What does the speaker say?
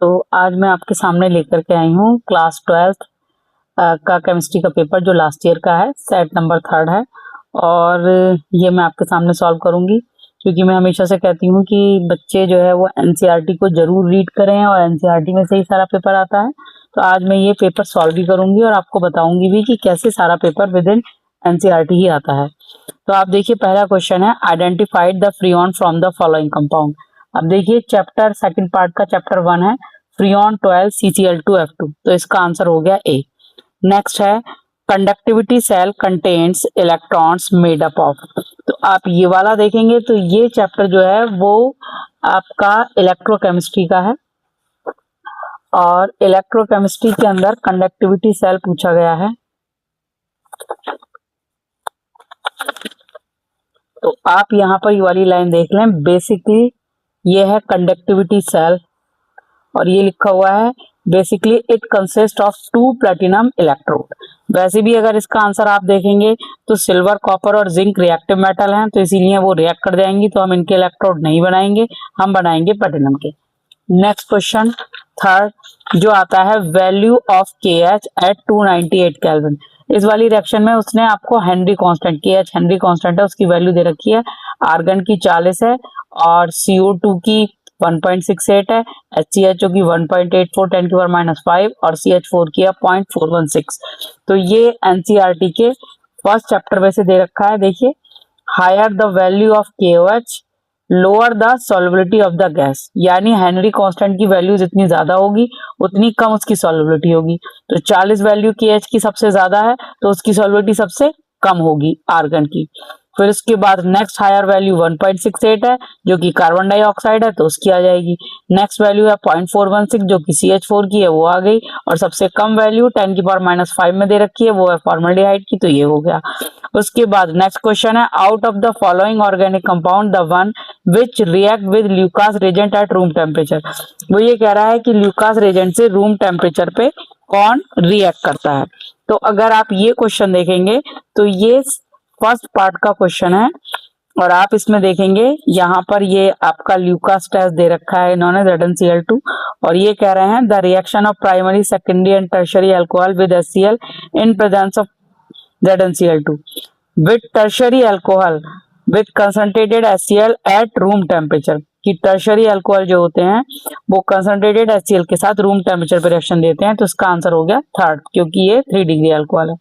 तो आज मैं आपके सामने लेकर के आई हूँ क्लास 12th का केमिस्ट्री का पेपर जो लास्ट ईयर का है, सेट नंबर 3 है। और ये मैं आपके सामने सॉल्व करूंगी, क्योंकि मैं हमेशा से कहती हूँ कि बच्चे जो है वो एनसीईआरटी को जरूर रीड करें और एनसीईआरटी में से ही सारा पेपर आता है। तो आज मैं ये पेपर सॉल्व भी करूंगी और आपको बताऊंगी भी कि कैसे सारा पेपर विद इन एनसीईआरटी ही आता है। तो आप देखिए, पहला क्वेश्चन है identified the freon from the following compound. अब देखिए, चैप्टर सेकंड पार्ट का चैप्टर 1 है फ्रीऑन 12 CCl2F2, तो इसका आंसर हो गया ए। नेक्स्ट है conductivity cell contains electrons made up of. तो आप ये वाला देखेंगे तो ये चैप्टर जो है वो आपका इलेक्ट्रोकेमिस्ट्री का है, और इलेक्ट्रोकेमिस्ट्री के अंदर कंडक्टिविटी सेल पूछा गया है। तो आप यहाँ पर ये वाली लाइन देख लें, बेसिकली ये है कंडक्टिविटी सेल, और ये लिखा हुआ है basically it consist of 2 platinum electrode. वैसे भी अगर इसका आंसर आप देखेंगे तो सिल्वर, कॉपर और जिंक रिएक्टिव मेटल हैं, तो इसीलिए वो रिएक्ट कर जाएंगी, तो हम इनके इलेक्ट्रोड नहीं बनाएंगे, हम बनाएंगे प्लेटिनम के। नेक्स्ट क्वेश्चन थर्ड जो आता है value of KH at 298 kelvin. इस वाली रिएक्शन में उसने आपको Henry constant, KH Henry constant है, उसकी वैल्यू दे रखी है। आर्गन की 40 है और CO2 की 1.68 है, HCHO की 1.84 10 की पावर -5 और CH4 की 0.416। तो ये एनसीईआरटी के फर्स्ट चैप्टर में से दे रखा है। देखिए, higher the value of KOH lower the solubility of the gas, यानी हेनरी कांस्टेंट की वैल्यू जितनी ज्यादा होगी उतनी कम उसकी सॉल्युबिलिटी होगी। तो 40 वैल्यू KH की सबसे ज्यादा है तो उसकी सॉल्युबिलिटी सबसे कम होगी आर्गन की। फिर उसके बाद नेक्स्ट हायर वैल्यू 1.68 है जो कि कार्बन डाइऑक्साइड है, तो उसकी आ जाएगी। नेक्स्ट वैल्यू है 0.416 जो कि CH4 की है, वो आ गई। और सबसे कम वैल्यू 10 की पावर -5 में दे रखी है, वो है फॉर्मल्डिहाइड की, तो ये हो गया। उसके बाद नेक्स्ट क्वेश्चन है out of the following organic compound the one which react with Lucas reagent at room temperature. वो ये कह रहा है कि ल्यूकास रेजेंट से रूम टेम्परेचर पे कौन रिएक्ट करता है। तो अगर आप ये क्वेश्चन देखेंगे तो ये फर्स्ट पार्ट का क्वेश्चन है, और आप इसमें देखेंगे यहाँ पर ये आपका ल्यूकास टेस्ट दे रखा है इन्होंने ZnCl2, और ये कह रहे हैं the reaction of primary secondary and tertiary alcohol with HCl in presence of ZnCl2 with tertiary alcohol with concentrated HCl eight room temperature. कि टर्शियरी अल्कोहल जो होते हैं वो कंसंट्रेटेड HCl के साथ रूम टेम्परेचर पर रिएक्शन देते हैं, तो इसका आंसर हो गया थर्ड, क्योंकि ये 3 डिग्री अल्कोहल है।